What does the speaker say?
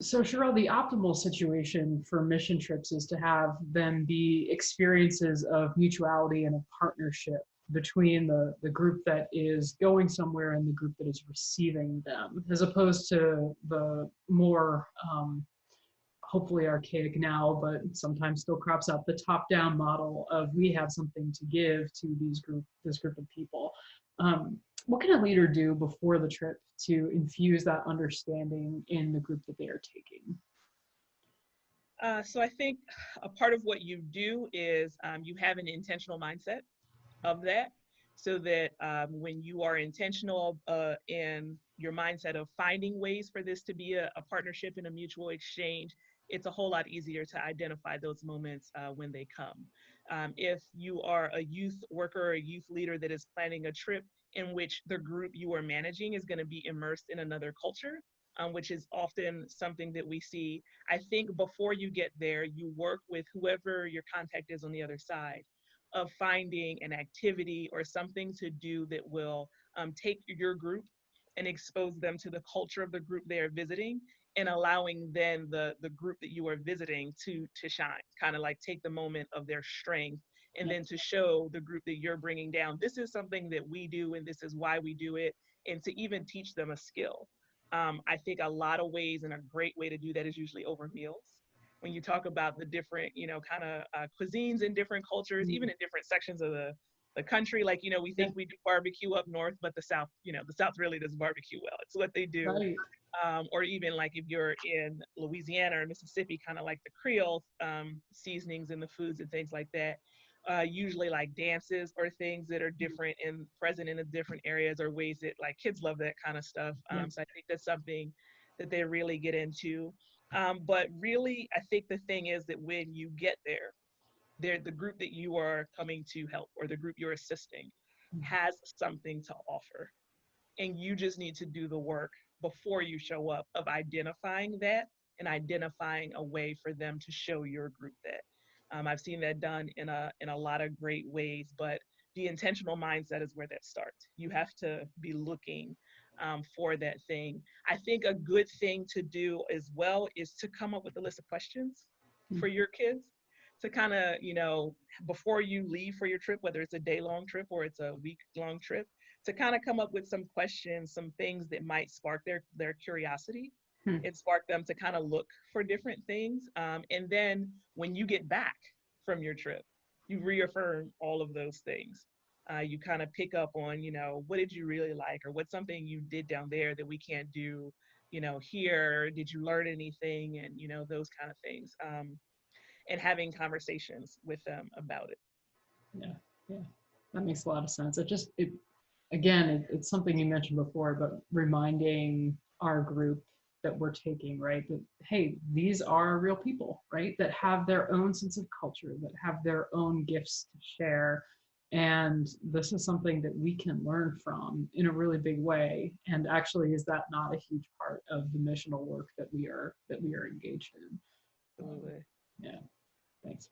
So Sharell, the optimal situation for mission trips is to have them be experiences of mutuality and a partnership between the group that is going somewhere and the group that is receiving them, as opposed to the more hopefully archaic now, but sometimes still crops up, the top-down model of we have something to give to this group of people. What can a leader do before the trip to infuse that understanding in the group that they are taking? So I think a part of what you do is you have an intentional mindset of that, so that when you are intentional in your mindset of finding ways for this to be a partnership and a mutual exchange, it's a whole lot easier to identify those moments when they come. If you are a youth worker or a youth leader that is planning a trip in which the group you are managing is going to be immersed in another culture, which is often something that we see, I think before you get there, you work with whoever your contact is on the other side of finding an activity or something to do that will take your group and expose them to the culture of the group they are visiting, and allowing then the group that you are visiting to shine, kind of like take the moment of their strength and then to show the group that you're bringing down, this is something that we do and this is why we do it, and to even teach them a skill. I think a lot of ways, and a great way to do that is usually over meals. When you talk about the different, kind of cuisines in different cultures, even in different sections of the country, like, we think we do barbecue up north, but the South, the South really does barbecue well. It's what they do. Right. Or even like if you're in Louisiana or Mississippi, kind of like the Creole seasonings in the foods and things like that. Usually like dances or things that are different and present in the different areas, or ways that like kids love that kind of stuff. So I think that's something that they really get into. But really, I think the thing is that when you get there, the group that you are coming to help or the group you're assisting has something to offer. And you just need to do the work before you show up of identifying that and identifying a way for them to show your group that. I've seen that done in a lot of great ways, but the intentional mindset is where that starts. You have to be looking for that thing. I think a good thing to do as well is to come up with a list of questions for your kids, to kind of, before you leave for your trip, whether it's a day-long trip or it's a week-long trip, to kind of come up with some questions, some things that might spark their curiosity and spark them to kind of look for different things. And then when you get back from your trip, you reaffirm all of those things. You kind of pick up on, what did you really like, or what's something you did down there that we can't do, here? Did you learn anything? And, those kind of things. And having conversations with them about it. Yeah, that makes a lot of sense. It's something you mentioned before, but reminding our group that we're taking, right, that, hey, these are real people, right, that have their own sense of culture, that have their own gifts to share. And this is something that we can learn from in a really big way. And actually, is that not a huge part of the missional work that we are engaged in? Absolutely. Yeah, thanks.